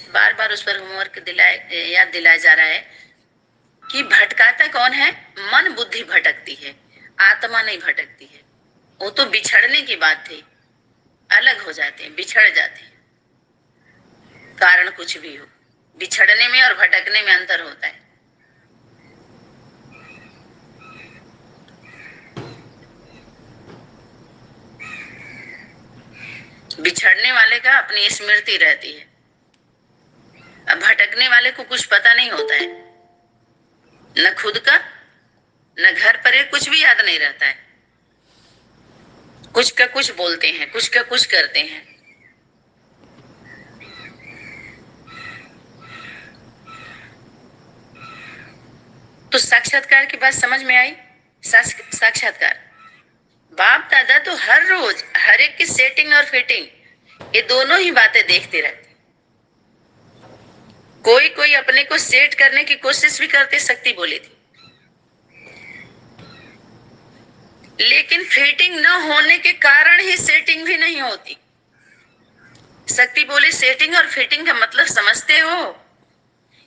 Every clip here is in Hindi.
बार बार उस पर होमवर्क याद दिलाया जा रहा है कि भटकाता कौन है? मन बुद्धि भटकती है, आत्मा नहीं भटकती है। वो तो बिछड़ने की बात थी, अलग हो जाते हैं, बिछड़ जाते हैं। कारण कुछ भी हो, बिछड़ने में और भटकने में अंतर होता है। बिछड़ने वाले का अपनी स्मृति रहती है, अब भटकने वाले को कुछ पता नहीं होता है, न खुद का न घर पर कुछ भी याद नहीं रहता है। कुछ का कुछ बोलते हैं, कुछ का कुछ करते हैं। तो साक्षात्कार की बात समझ में आई? साक्षात्कार बाप दादा तो हर रोज हर एक की सेटिंग और फिटिंग ये दोनों ही बातें देखते रहते। कोई कोई अपने को सेट करने की कोशिश भी करते, शक्ति बोली थी, लेकिन फिटिंग न होने के कारण ही सेटिंग भी नहीं होती। शक्ति बोली सेटिंग और फिटिंग का मतलब समझते हो?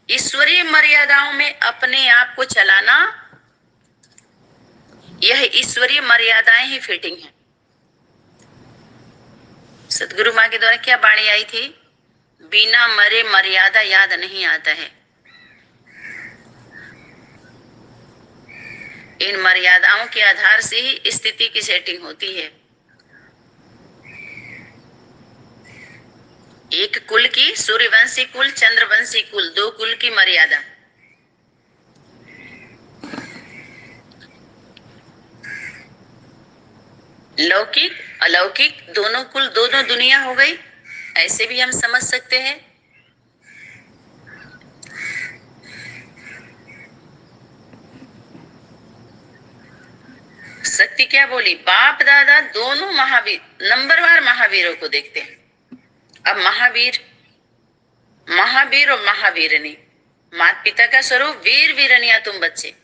ईश्वरीय मर्यादाओं में अपने आप को चलाना, यह ईश्वरीय मर्यादाएं ही फिटिंग है। सतगुरु माँ के द्वारा क्या वाणी आई थी? बिना मरे मर्यादा याद नहीं आता है। इन मर्यादाओं के आधार से ही स्थिति की सेटिंग होती है। एक कुल की, सूर्यवंशी कुल, चंद्रवंशी कुल, दो कुल की मर्यादा। लौकिक अलौकिक दोनों कुल, दोनों दुनिया हो गई, ऐसे भी हम समझ सकते हैं। शक्ति क्या बोली? बाप दादा दोनों महावीर, नंबरवार महावीरों को देखते हैं। अब महावीर और महावीरनी, माता पिता का स्वरूप वीर वीरनिया तुम बच्चे।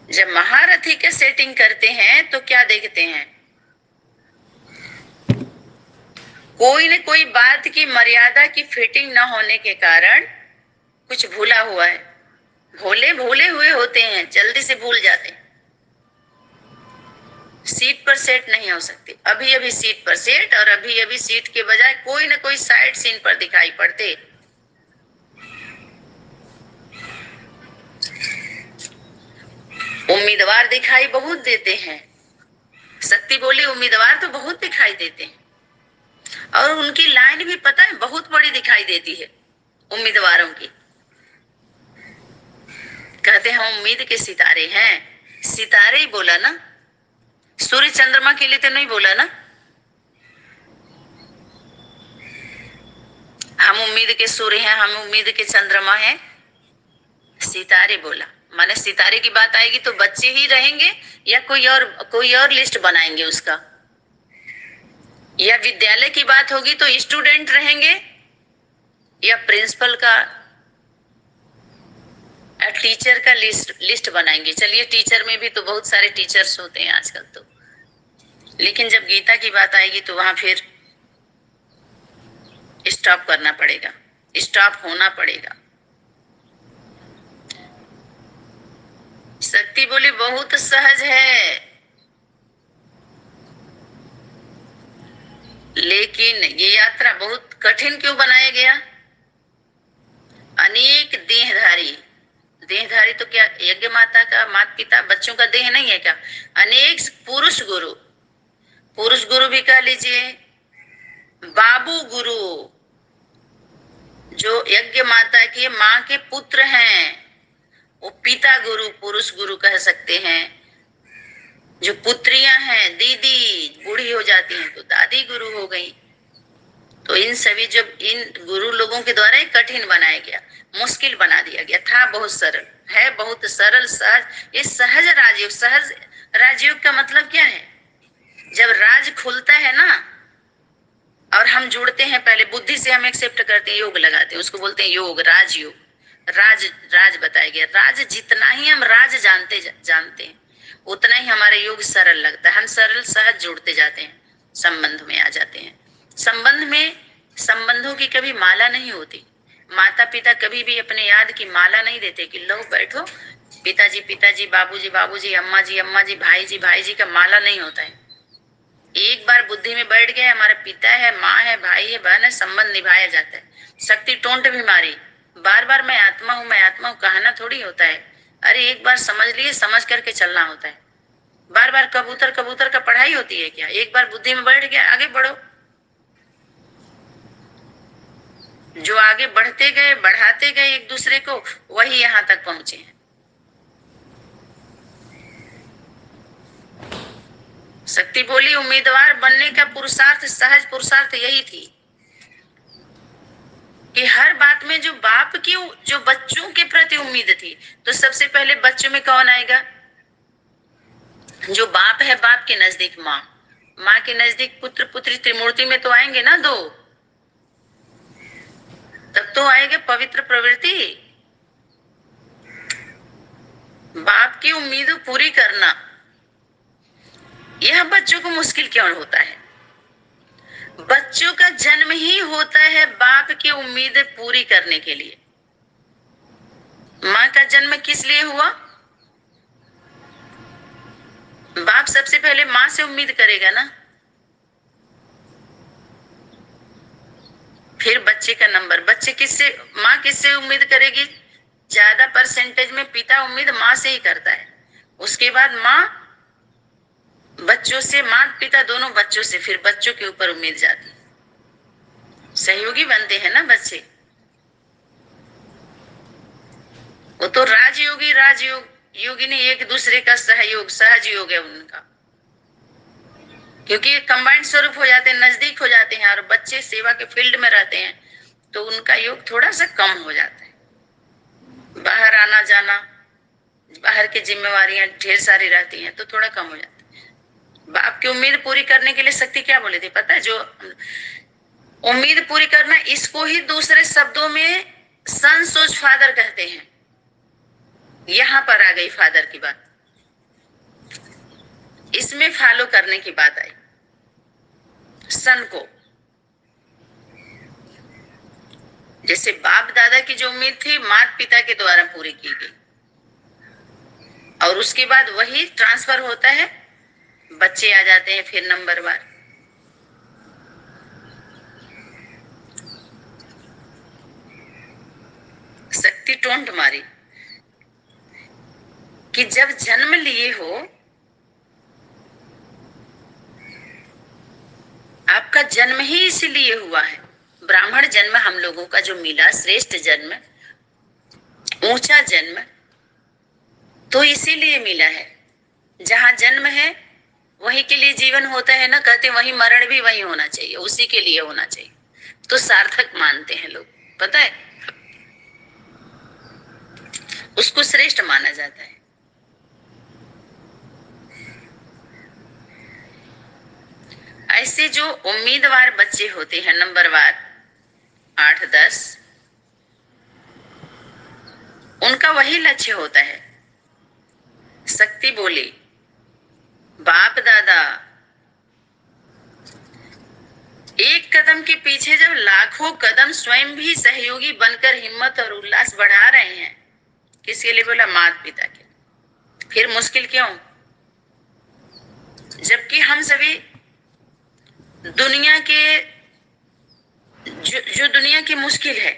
जब महारथी के सेटिंग करते हैं तो क्या देखते हैं? कोई न कोई बात की मर्यादा की फिटिंग न होने के कारण कुछ भूला हुआ है। भोले भूले हुए होते हैं, जल्दी से भूल जाते हैं। सीट पर सेट नहीं हो सकती, अभी अभी सीट पर सेट, और अभी अभी सीट के बजाय कोई न कोई साइड सीन पर दिखाई पड़ते। उम्मीदवार दिखाई बहुत देते हैं। शक्ति बोली उम्मीदवार तो बहुत दिखाई देते हैं, और उनकी लाइन भी पता है बहुत बड़ी दिखाई देती है उम्मीदवारों की। कहते हैं उम्मीद के सितारे हैं, सितारे ही बोला ना, सूर्य चंद्रमा के लिए तो नहीं बोला ना। हम उम्मीद के सूर्य हैं, हम उम्मीद के चंद्रमा हैं, सितारे बोला। माने सितारे की बात आएगी तो बच्चे ही रहेंगे या कोई और लिस्ट बनाएंगे उसका, या विद्यालय की बात होगी तो स्टूडेंट रहेंगे या प्रिंसिपल का टीचर का लिस्ट बनाएंगे। चलिए टीचर में भी तो बहुत सारे टीचर्स होते हैं आजकल तो, लेकिन जब गीता की बात आएगी तो वहां फिर स्टॉप करना पड़ेगा, स्टॉप होना पड़ेगा। शक्ति बोली बहुत सहज है, लेकिन ये यात्रा बहुत कठिन क्यों बनाया गया? अनेक देहधारी तो क्या यज्ञ माता का, माता पिता बच्चों का देह नहीं है क्या? अनेक पुरुष गुरु भी कह लीजिए, बाबू गुरु जो यज्ञ माता के माँ के पुत्र हैं, वो पिता गुरु, पुरुष गुरु कह सकते हैं। जो पुत्रियां हैं, दीदी बूढ़ी हो जाती हैं तो दादी गुरु हो गई। तो इन सभी जब इन गुरु लोगों के द्वारा कठिन बनाया गया, मुश्किल बना दिया गया था। बहुत सरल है, बहुत सरल सहज। ये सहज राजयोग, सहज राजयोग का मतलब क्या है? जब राज खुलता है ना और हम जुड़ते हैं, पहले बुद्धि से हम एक्सेप्ट करते हैं, योग लगाते हैं, उसको बोलते हैं योग, राजयोग। राज बताया गया। राज जितना ही हम राज जानते हैं उतना ही हमारे योग सरल लगता है, हम सरल सहज जुड़ते जाते हैं। संबंध में आ जाते हैं। संबंध में संबंधों की कभी माला नहीं होती। माता पिता कभी भी अपने याद की माला नहीं देते कि लो बैठो, पिताजी पिताजी, बाबूजी बाबूजी, अम्मा जी, भाई जी का माला नहीं होता है। एक बार बुद्धि में बैठ गया हमारा पिता है, माँ है, भाई है, बहन है, संबंध निभाया जाता है। शक्ति टोंट भी मारी, बार बार मैं आत्मा हूँ कहना थोड़ी होता है। अरे एक बार समझ लिए, समझ करके चलना होता है। बार बार कबूतर कबूतर का पढ़ाई होती है क्या? एक बार बुद्धि में बैठ गया, आगे बढ़ो। जो आगे बढ़ते गए, बढ़ाते गए एक दूसरे को, वही यहाँ तक पहुंचे हैं। शक्ति बोली उम्मीदवार बनने का पुरुषार्थ, सहज पुरुषार्थ यही थी कि हर बात में जो बाप की, जो बच्चों के प्रति उम्मीद थी, तो सबसे पहले बच्चों में कौन आएगा? जो बाप है, बाप के नजदीक माँ, माँ के नजदीक पुत्र पुत्री, त्रिमूर्ति में तो आएंगे ना दो, तब तो आएगा पवित्र प्रवृत्ति। बाप की उम्मीद पूरी करना, यह बच्चों को मुश्किल क्यों होता है? बच्चों का जन्म ही होता है बाप की उम्मीद पूरी करने के लिए। माँ का जन्म किस लिए हुआ? बाप सबसे पहले माँ से उम्मीद करेगा ना, फिर बच्चे का नंबर। बच्चे किससे, माँ किससे उम्मीद करेगी? ज्यादा परसेंटेज में पिता उम्मीद माँ से ही करता है, उसके बाद माँ बच्चों से, माँ पिता दोनों बच्चों से, फिर बच्चों के ऊपर उम्मीद जाती है। सहयोगी बनते हैं ना बच्चे, वो तो राजयोगी राजयोग योगिनी एक दूसरे का सहयोग, सहज योग है उनका, क्योंकि कंबाइंड स्वरूप हो जाते हैं, नजदीक हो जाते हैं, और बच्चे सेवा के फील्ड में रहते हैं, तो उनका योग थोड़ा सा कम हो जाता है। बाहर आना जाना, बाहर की जिम्मेवारियां ढेर सारी रहती हैं, तो थोड़ा कम हो जाता है। बाप की उम्मीद पूरी करने के लिए शक्ति क्या बोले थे पता है? जो उम्मीद पूरी करना, इसको ही दूसरे शब्दों में सन सोच फादर कहते हैं। यहां पर आ गई फादर की बात, इसमें फॉलो करने की बात आई। सन को, जैसे बाप दादा की जो उम्मीद थी माता पिता के द्वारा पूरी की गई, और उसके बाद वही ट्रांसफर होता है, बच्चे आ जाते हैं फिर नंबर वार। शक्ति टोंट मारी कि जब जन्म लिए हो, आपका जन्म ही इसलिए हुआ है। ब्राह्मण जन्म हम लोगों का जो मिला, श्रेष्ठ जन्म, ऊंचा जन्म, तो इसीलिए मिला है। जहां जन्म है वही के लिए जीवन होता है ना, कहते वही मरण भी वही होना चाहिए, उसी के लिए होना चाहिए, तो सार्थक मानते हैं लोग, पता है, उसको श्रेष्ठ माना जाता है। ऐसे जो उम्मीदवार बच्चे होते हैं नंबर वार 8-10, उनका वही लक्ष्य होता है। शक्ति बोली बाप दादा एक कदम के पीछे जब लाखों कदम स्वयं भी सहयोगी बनकर हिम्मत और उल्लास बढ़ा रहे हैं, किसके लिए बोला? माता पिता के। फिर मुश्किल क्यों? जबकि हम सभी दुनिया के जो दुनिया की मुश्किल है,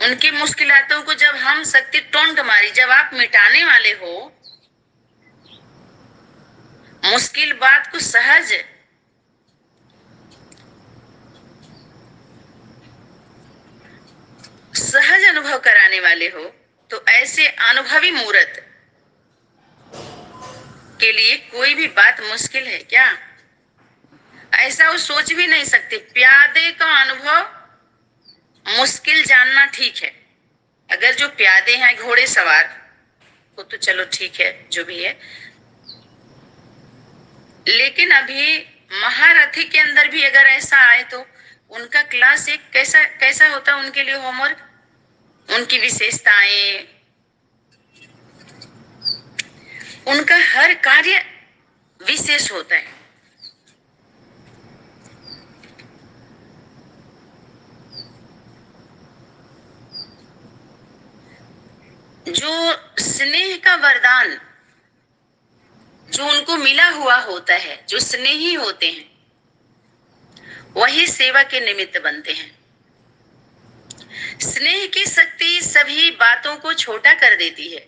उनकी मुश्किलातों को जब हम शक्ति टोंट मारी, जब आप मिटाने वाले हो, मुश्किल बात को सहज सहज अनुभव कराने वाले हो, तो ऐसे अनुभवी मूर्त के लिए कोई भी बात मुश्किल है क्या? ऐसा वो सोच भी नहीं सकते। प्यादे का अनुभव मुश्किल जानना ठीक है, अगर जो प्यादे हैं घोड़े सवार, वो तो चलो ठीक है जो भी है, लेकिन अभी महारथी के अंदर भी अगर ऐसा आए तो उनका क्लास एक कैसा कैसा होता है उनके लिए होमवर्क, उनकी विशेषताएं, उनका हर कार्य विशेष होता है। जो स्नेह का वरदान जो उनको मिला हुआ होता है, जो स्नेही होते हैं, वही सेवा के निमित्त बनते हैं। स्नेह की शक्ति सभी बातों को छोटा कर देती है।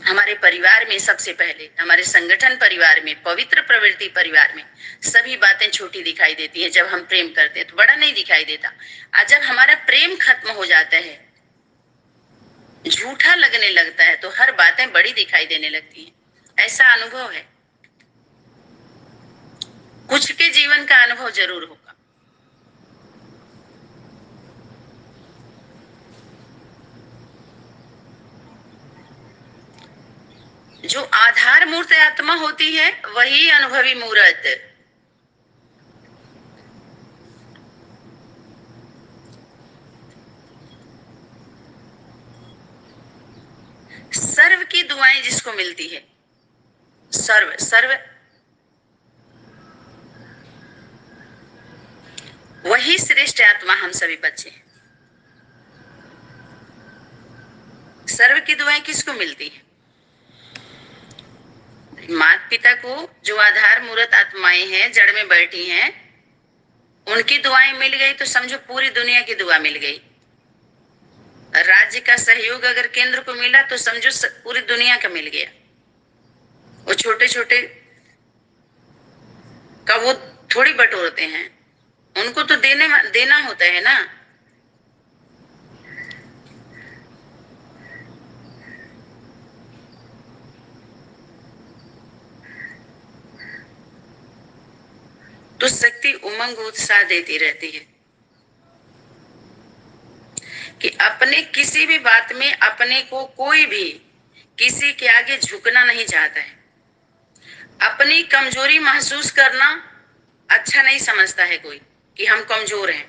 हमारे परिवार में सबसे पहले, हमारे संगठन परिवार में, पवित्र प्रवृत्ति परिवार में सभी बातें छोटी दिखाई देती है। जब हम प्रेम करते हैं तो बड़ा नहीं दिखाई देता, और जब हमारा प्रेम खत्म हो जाता है, झूठा लगने लगता है, तो हर बातें बड़ी दिखाई देने लगती हैं। ऐसा अनुभव है, कुछ के जीवन का अनुभव जरूर होगा। जो आधार मूर्त आत्मा होती है वही अनुभवी मूर्त। सर्व की दुआएं जिसको मिलती है, सर्व सर्व, वही श्रेष्ठ आत्मा हम सभी बच्चे हैं। सर्व की दुआएं किसको मिलती है? माता पिता को, जो आधार मूर्त आत्माएं हैं, जड़ में बैठी हैं, उनकी दुआएं मिल गई तो समझो पूरी दुनिया की दुआ मिल गई। राज्य का सहयोग अगर केंद्र को मिला तो समझो पूरी दुनिया का मिल गया। वो छोटे छोटे का वो थोड़ी बटोरते हैं, उनको तो देना होता है ना। तो शक्ति उमंग उत्साह देती रहती है कि अपने किसी भी बात में अपने को कोई भी किसी के आगे झुकना नहीं चाहता है। अपनी कमजोरी महसूस करना अच्छा नहीं समझता है कोई कि हम कमजोर हैं।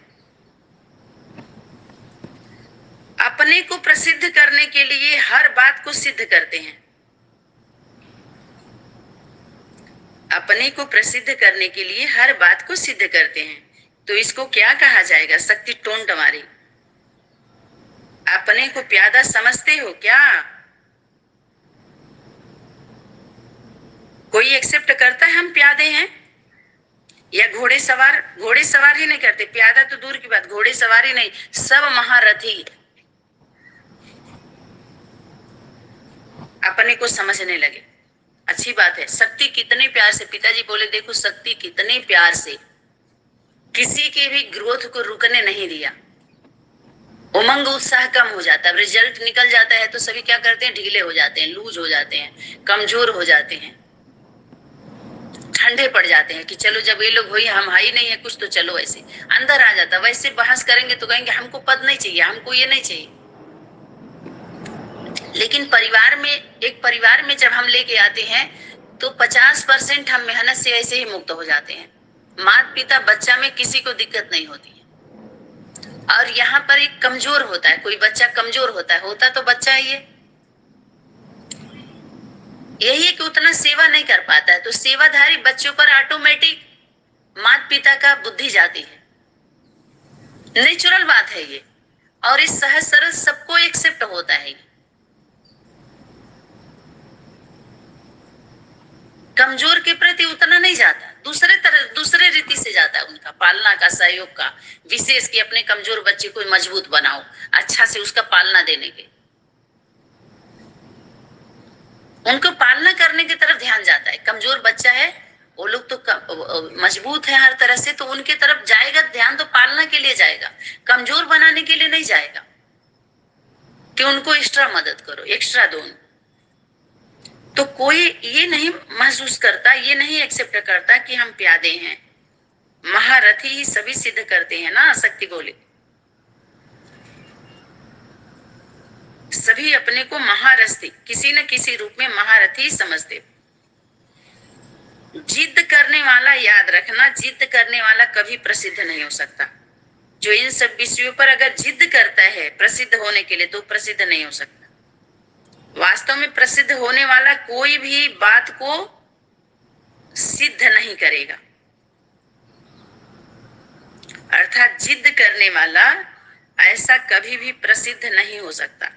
अपने को प्रसिद्ध करने के लिए हर बात को सिद्ध करते हैं। अपने को प्रसिद्ध करने के लिए हर बात को सिद्ध करते हैं। तो इसको क्या कहा जाएगा? शक्ति टोंट हमारी। अपने को प्यादा समझते हो क्या? कोई एक्सेप्ट करता है हम प्यादे हैं? या घोड़े सवार ही नहीं करते, प्यादा तो दूर की बात, घोड़े सवार ही नहीं, सब महारथी अपने को समझने लगे। अच्छी बात है। शक्ति कितने प्यार से, पिताजी बोले देखो शक्ति कितने प्यार से किसी के भी ग्रोथ को रुकने नहीं दिया। उमंग उत्साह कम हो जाता है, रिजल्ट निकल जाता है तो सभी क्या करते हैं? ढीले हो जाते हैं, लूज हो जाते हैं, कमजोर हो जाते हैं, ठंडे पड़ जाते हैं कि चलो जब ये लोग हुई, हम हाई नहीं है कुछ तो चलो ऐसे अंदर आ जाता। वैसे बहस करेंगे तो कहेंगे हमको पद नहीं चाहिए, हमको ये नहीं चाहिए। लेकिन एक परिवार में जब हम लेके आते हैं तो 50% हम मेहनत से ऐसे ही मुक्त हो जाते हैं। माता पिता बच्चा में किसी को दिक्कत नहीं होती है। और यहाँ पर एक कमजोर होता है, कोई बच्चा कमजोर होता तो बच्चा यही है कि उतना सेवा नहीं कर पाता है, तो सेवाधारी बच्चों पर ऑटोमेटिक माता पिता का बुद्धि जाती है। नेचुरल बात है ये, और इस सहज सरल सबको एक्सेप्ट होता है। कमजोर के प्रति उतना नहीं जाता, दूसरे रीति से जाता है उनका पालना का, सहयोग का, विशेष कि अपने कमजोर बच्चे को मजबूत बनाओ, अच्छा से उसका पालना देने के, उनको पालना करने की तरफ ध्यान जाता है। कमजोर बच्चा है, वो लोग तो मजबूत है हर तरह से, तो उनके तरफ जाएगा ध्यान, तो पालना के लिए जाएगा, कमजोर बनाने के लिए नहीं जाएगा कि उनको एक्स्ट्रा मदद करो, एक्स्ट्रा दो। तो कोई ये नहीं महसूस करता, ये नहीं एक्सेप्ट करता कि हम प्यादे हैं। महारथी ही सभी सिद्ध करते हैं ना, शक्ति बोले सभी अपने को महारथी किसी न किसी रूप में महारथी समझते। जिद करने वाला, याद रखना, जिद करने वाला कभी प्रसिद्ध नहीं हो सकता। जो इन सब विषयों पर अगर जिद करता है प्रसिद्ध होने के लिए, तो प्रसिद्ध नहीं हो सकता। वास्तव में प्रसिद्ध होने वाला कोई भी बात को सिद्ध नहीं करेगा। अर्थात जिद करने वाला ऐसा कभी भी प्रसिद्ध नहीं हो सकता।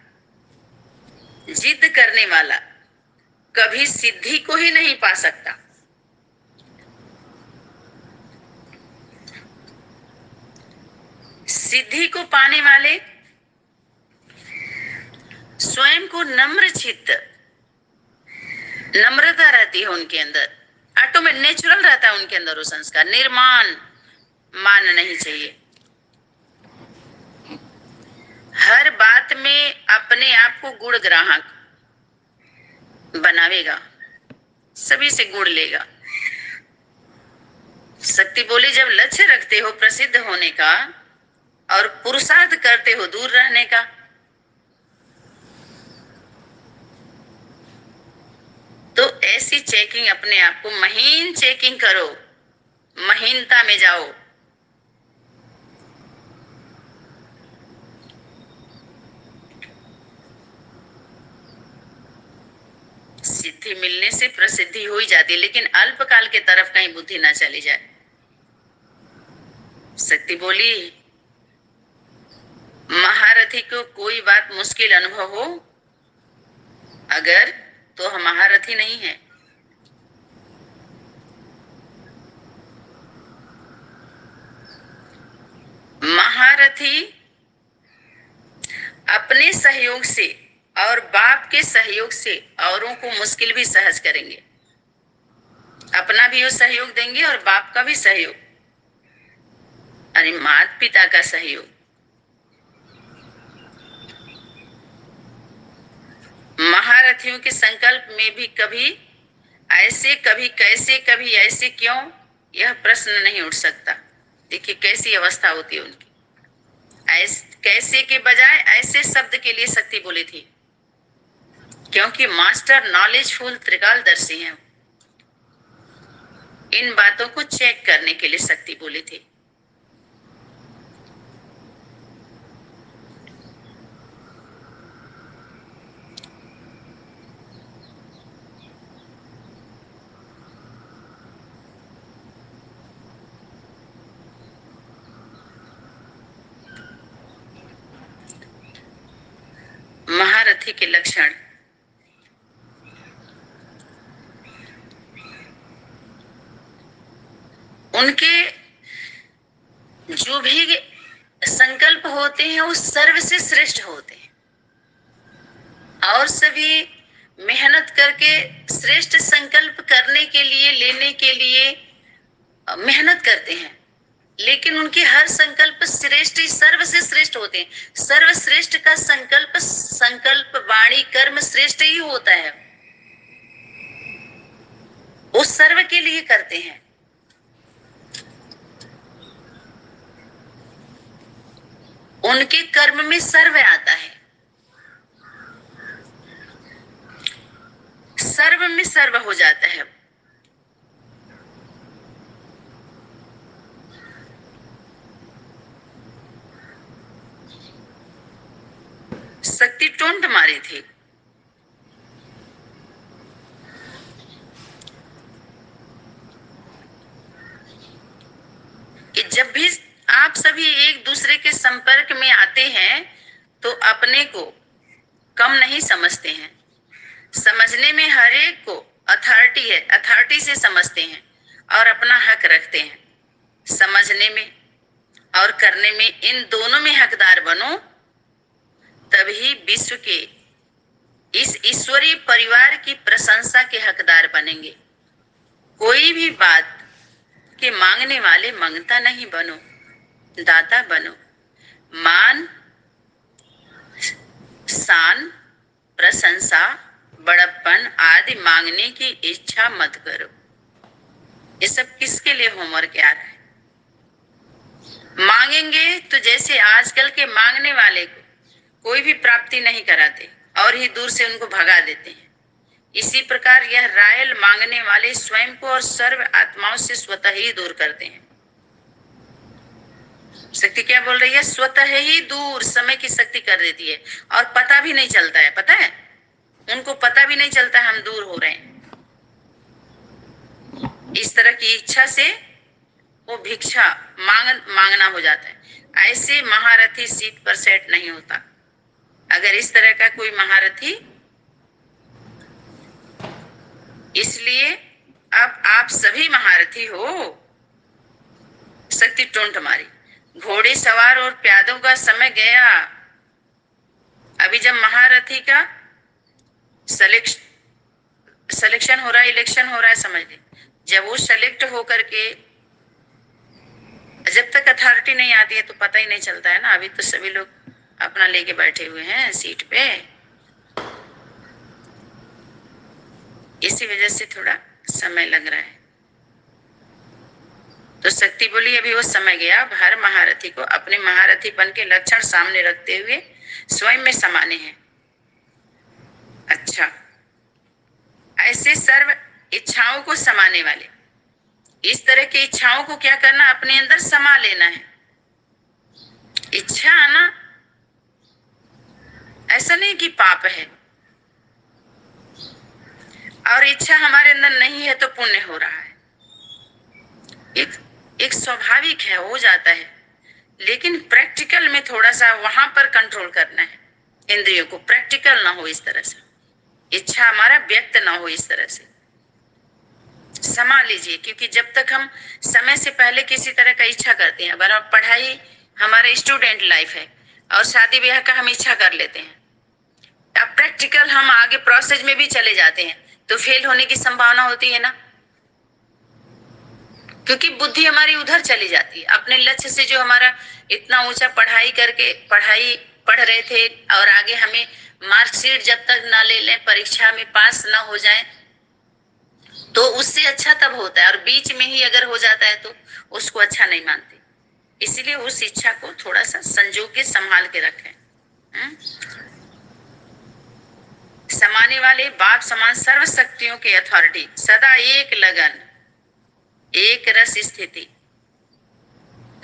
जिद करने वाला कभी सिद्धि को ही नहीं पा सकता। सिद्धि को पाने वाले स्वयं को नम्र चित्त, नम्रता रहती है उनके अंदर, ऑटोमेटिक नेचुरल रहता है उनके अंदर वो संस्कार। निर्माण मान नहीं चाहिए। हर बात में अपने आप को गुण ग्राहक बनावेगा, सभी से गुण लेगा। शक्ति बोली जब लक्ष्य रखते हो प्रसिद्ध होने का और पुरुषार्थ करते हो दूर रहने का, तो ऐसी चेकिंग अपने आप को महीन चेकिंग करो, महीनता में जाओ। सिद्धि मिलने से प्रसिद्धि हो ही जाती है, लेकिन अल्पकाल के तरफ कहीं बुद्धि ना चली जाए। शक्ति बोली महारथी को कोई बात मुश्किल अनुभव हो अगर, तो हम महारथी नहीं है। महारथी अपने सहयोग से और बाप के सहयोग से औरों को मुश्किल भी सहज करेंगे। अपना भी वो सहयोग देंगे और बाप का भी सहयोग, अरे माता पिता का सहयोग। महारथियों के संकल्प में भी कभी ऐसे, कभी कैसे, कभी ऐसे क्यों, यह प्रश्न नहीं उठ सकता। देखिए कैसी अवस्था होती है उनकी। कैसे के बजाय ऐसे शब्द के लिए शक्ति बोली थी, क्योंकि मास्टर नॉलेजफुल त्रिकालदर्शी हैं। इन बातों को चेक करने के लिए शक्ति बोली थी। महारथी के लक्षण, उनके जो भी संकल्प होते हैं वो सर्व से श्रेष्ठ होते हैं, और सभी मेहनत करके श्रेष्ठ संकल्प करने के लिए, लेने के लिए मेहनत करते हैं, लेकिन उनके हर संकल्प श्रेष्ठ ही, सर्व से श्रेष्ठ होते हैं। सर्वश्रेष्ठ का संकल्प, संकल्प वाणी कर्म श्रेष्ठ ही होता है। वो सर्व के लिए करते हैं। उनके कर्म में सर्व आता है, सर्व में सर्व हो जाता है। शक्ति टोंट मारी थी कि जब भी आप सभी एक दूसरे के संपर्क में आते हैं तो अपने को कम नहीं समझते हैं। समझने में हर एक को अथॉरिटी है, अथॉरिटी से समझते हैं और अपना हक रखते हैं। समझने में और करने में, इन दोनों में हकदार बनो, तभी विश्व के इस ईश्वरीय परिवार की प्रशंसा के हकदार बनेंगे। कोई भी बात के मांगने वाले मांगता नहीं बनो, दाता बनो। मान, शान, प्रशंसा, बड़प्पन आदि मांगने की इच्छा मत करो। ये सब किसके लिए होमवर्क आ रहा है? मांगेंगे तो जैसे आजकल के मांगने वाले को कोई भी प्राप्ति नहीं कराते और ही दूर से उनको भगा देते हैं, इसी प्रकार यह रायल मांगने वाले स्वयं को और सर्व आत्माओं से स्वतः ही दूर करते हैं। शक्ति क्या बोल रही है? स्वतः ही दूर समय की शक्ति कर देती है और पता भी नहीं चलता है। पता है उनको, पता भी नहीं चलता हम दूर हो रहे हैं। इस तरह की इच्छा से वो भिक्षा मांगना हो जाता है। ऐसे महारथी सीट पर सेट नहीं होता। अगर इस तरह का कोई महारथी, इसलिए अब आप सभी महारथी हो। शक्ति टोंट मारी। घोड़े सवार और प्यादों का समय गया। अभी जब महारथी का सिलेक्शन हो रहा है, इलेक्शन हो रहा है, समझ ली, जब वो सेलेक्ट होकर के, जब तक अथॉरिटी नहीं आती है तो पता ही नहीं चलता है ना। अभी तो सभी लोग अपना लेके बैठे हुए हैं सीट पे, इसी वजह से थोड़ा समय लग रहा है। तो शक्ति बोली अभी वो समय गया, अब हर महारथी को अपने महारथीपन के लक्षण सामने रखते हुए स्वयं में समाने हैं। अच्छा, ऐसे सर्व इच्छाओं को समाने वाले, इस तरह की इच्छाओं को क्या करना, अपने अंदर समा लेना है। इच्छा आना ऐसा नहीं कि पाप है, और इच्छा हमारे अंदर नहीं है तो पुण्य हो रहा है। एक स्वाभाविक है, हो जाता है, लेकिन प्रैक्टिकल में थोड़ा सा वहां पर कंट्रोल करना है। इंद्रियों को प्रैक्टिकल ना हो इस तरह से, इच्छा हमारा व्यक्त ना हो इस तरह से, समा लीजिए। क्योंकि जब तक हम समय से पहले किसी तरह का इच्छा करते हैं, अगर पढ़ाई हमारा स्टूडेंट लाइफ है और शादी ब्याह का हम इच्छा कर लेते हैं, अब प्रैक्टिकल हम आगे प्रोसेस में भी चले जाते हैं तो फेल होने की संभावना होती है ना, क्योंकि बुद्धि हमारी उधर चली जाती है। अपने लक्ष्य से जो हमारा इतना ऊंचा पढ़ाई करके पढ़ाई पढ़ रहे थे, और आगे हमें मार्कशीट जब तक ना ले लें, परीक्षा में पास ना हो जाए, तो उससे अच्छा तब होता है, और बीच में ही अगर हो जाता है तो उसको अच्छा नहीं मानते। इसलिए उस इच्छा को थोड़ा सा संजो के संभाल के रखें। समाने वाले बाप समान सर्व शक्तियों के अथॉरिटी, सदा एक लगन एक रस स्थिति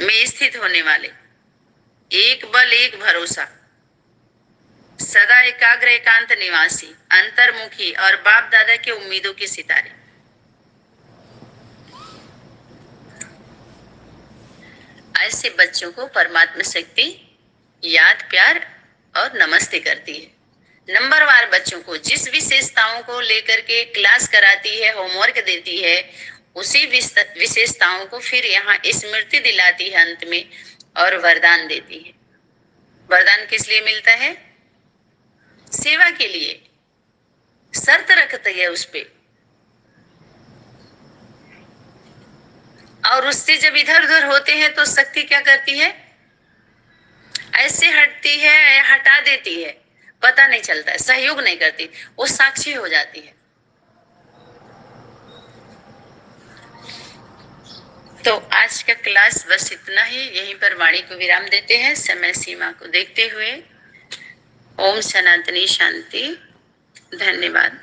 में स्थित होने वाले, एक बल एक भरोसा, सदा एकाग्र एकांत निवासी, अंतर्मुखी और बाप दादा के उम्मीदों के सितारे। ऐसे बच्चों को परमात्मा शक्ति याद प्यार और नमस्ते करती है। नंबरवार बच्चों को जिस विशेषताओं को लेकर के क्लास कराती है, होमवर्क देती है, उसी विशेषताओं को फिर यहाँ स्मृति दिलाती है अंत में, और वरदान देती है। वरदान किस लिए मिलता है? सेवा के लिए। शर्त रखती है उस पे, और उससे जब इधर उधर होते हैं तो शक्ति क्या करती है, ऐसे हटती है, हटा देती है, पता नहीं चलता है, सहयोग नहीं करती, वो साक्षी हो जाती है। तो आज का क्लास बस इतना ही, यहीं पर वाणी को विराम देते हैं समय सीमा को देखते हुए। ओम सनातनी शांति। धन्यवाद।